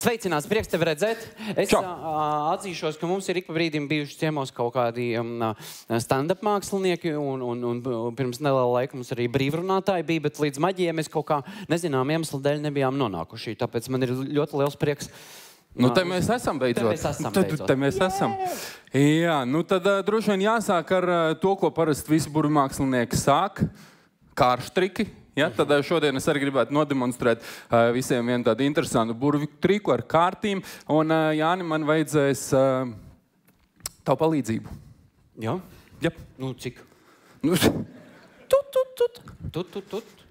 Sveicināts, prieks tevi redzēt. Es atzīšos, ka mums ir ik pa brīdim bijuši ciemos kaut kādi stand-up mākslinieki, un pirms neliela laika mums arī brīvrunātāji bija, bet līdz maģijai mēs kaut kā nezinām iemeslu dēļ nebijām nonākuši. Tāpēc man ir ļoti liels prieks. Nu, te mēs esam beidzot. Te mēs esam. Jā, nu tad droši vien jāsāk ar to, ko parasti visi burvmākslinieki sāk. Kārštriki. Ja, tad šodien es arī gribētu nodemonstrēt visiem vienu tādu interesantu burvju triku ar kārtīm. Un, Jāni, man vajadzēs tavu palīdzību. Jā? Jā. Nu, cik? Nu, Tut.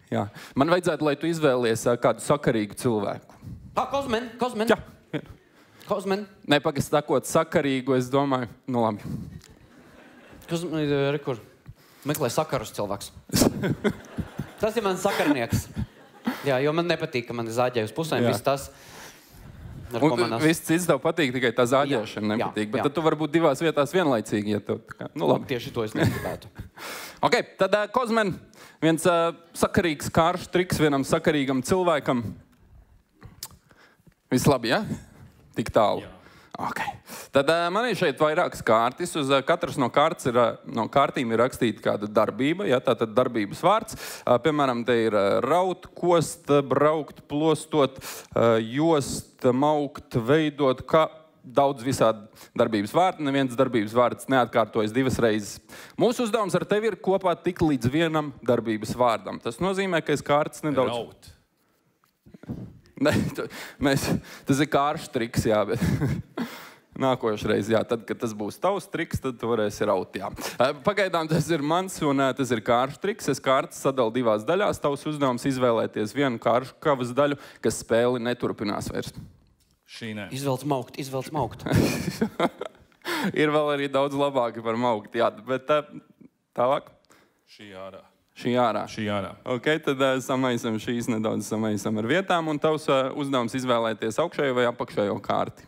Jā. Man vajadzētu, lai tu izvēlies kādu sakarīgu cilvēku. Kozmen. Jā. Kozmen. Nē, pagaid sakot sakarīgu, es domāju, nu labi. Kozmen, kur? Meklē sakarus cilvēks. Tas ir mans sakarnieks. Jā, jo man nepatīk, ka man ir zāģē uz pusēm. Viss tas, un viss cits tev patīk, tikai tā zāģēšana nepatīk. Bet tad tu vari būt divās vietās vienlaicīgi, ja tev tā kā... Nu labi. Tieši to es negribētu. Ok, tad Kozmen, viens sakarīgs kāršu triks vienam sakarīgam cilvēkam. Viss labi, ja? Tik tālu. Jā. Ok. Tad man ir šeit vairākas kārtis. Uz katras no kārtīm ir rakstīta kāda darbība. Ja? Tātad darbības vārds. Piemēram, te ir raut, kost, braukt, plostot, jost, maukt, veidot, kā daudz visādi darbības vārdi. Neviens darbības vārds neatkārtojas divas reizes. Mūsu uzdevums ar tevi ir kopā tikt līdz vienam darbības vārdam. Tas nozīmē, ka es kārtas nedaudz... Raut. Ne, tas ir kāršu triks, jā, bet nākošreiz, jā, tad, kad tas būs tavs triks, tad tu varēsi raut, jā. Pagaidām tas ir mans un tas ir kāršu triks. Es kārtas sadalu divās daļās. Tavs uzdevums izvēlēties vienu kāršu kavas daļu, kas spēli neturpinās vairs. Šī nē. Izvelc maukt. Ir vēl arī daudz labāki par maukt, jā, bet tālāk. Šī ārā. Šī ārā. Šī ārā. Ok, tad samaisam šīs nedaudz samaisam ar vietām, un tavs uzdevums izvēlēties augšējo vai apakšējo kārti.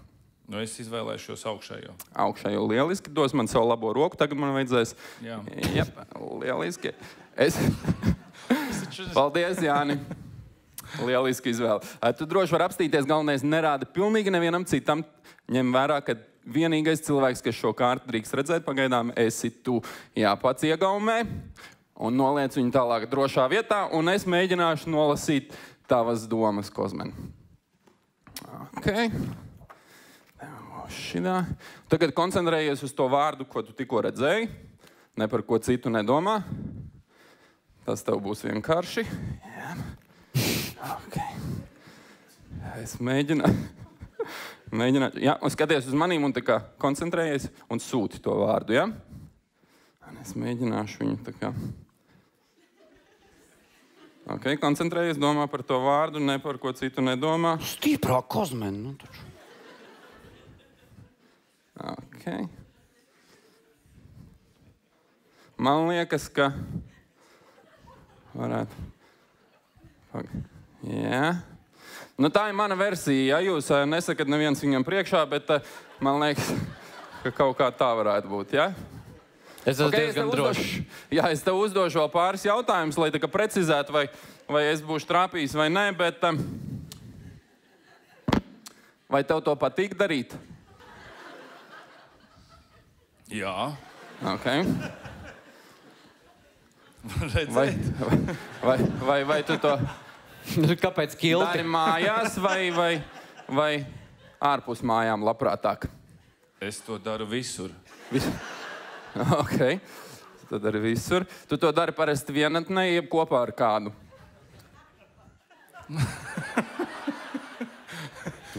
Nu, es izvēlēšos augšējo. Augšējo lieliski. Dos man savu labo roku, tagad man vajadzēs. Jā. Jep, lieliski. Paldies, Jāni. Lieliski izvēle. Tu droši vari apstīties, galvenais nerāda pilnīgi nevienam citam. Ņem vērā, ka vienīgais cilvēks, kas šo kārtu drīkst redzēt, pagaidām esi tu. Jā, pats iegaumē. Un noliec viņu tālāk drošā vietā, un es mēģināšu nolasīt tavas domas, Kozmen. Ok. Šitā. Tagad koncentrējies uz to vārdu, ko tu tikko redzēji. Ne par ko citu nedomā. Tas tev būs vienkārši. Jā. Ok. Es mēģināšu. Jā, un skaties uz manīm un tā kā koncentrējies un sūti to vārdu, jā? Un es mēģināšu viņu tā kā... Ok, koncentrējies, domā par to vārdu, ne par ko citu nedomā. Stiprāk, Kozmen, nu taču. Ok. Man liekas, ka varētu... Jā. Nu, tā ir mana versija, ja jūs nesakat neviens viņam priekšā, bet man liekas, ka kaut kā tā varētu būt, ja? Es esmu diezgan drošs. Jā, es tev uzdošu vēl pāris jautājumus, lai tā kā precizētu, vai es būšu trāpījis vai nē, bet vai tev to patīk darīt? Jā. Ok. Vai tu to Kāpēc kilti? dari mājās vai ārpus mājām labprātāk? Es to daru visur. Ok. Tu dari visur. Tu to dari parasti vienatnē, jeb kopā ar kādu?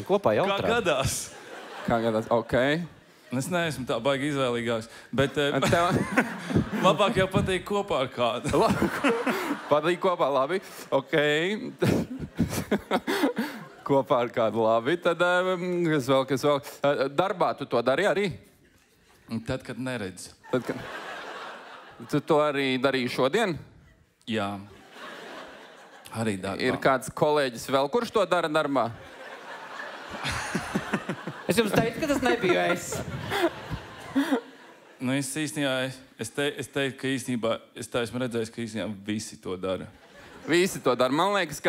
Kopā jautrā. Kā gadās? Kā gadās? Ok. Es neesmu tā baigi izvēlīgāks, bet labāk jau patīk kopā ar kādu. Patīk kopā, labi. Ok. Kopā ar kādu, labi. Tad, kas vēl? Darbā tu to dari arī? Tad, kad neredz. Tu to arī darīji šodien? Jā. Arī darbā. Ir kāds kolēģis vēl, kurš to dara darbā? Es jums teicu, ka tas nebiju es. Nu, es teiktu, ka īstenībā, es tā esmu redzējis, ka īstenībā visi to dara. Visi to dara. Man liekas,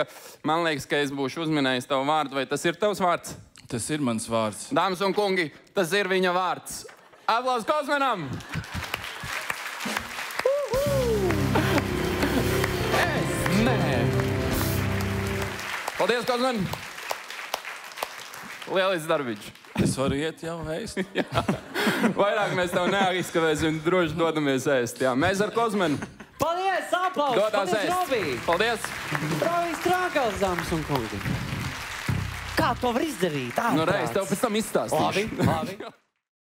ka es būšu uzminējis tavu vārdu, vai tas ir tavs vārds? Tas ir mans vārds. Dāmas un kungi, tas ir viņa vārds. Aplausos Kozmenam! Nē. Paldies, Kozmen! Lielisks darbiņš. Es varu iet jau ēst. Vairāk mēs tev neaizskavēsim un droši dodamies ēst. Jā, mēs ar Kozmenu. Paldies, aplausos! Dodās Paldies, ēst. Robī! Paldies! Robijs Trākals, dāmas un kungi. Kā to var izdarīt? Nu reiz tev pēc tam izstāstīšu. Labi.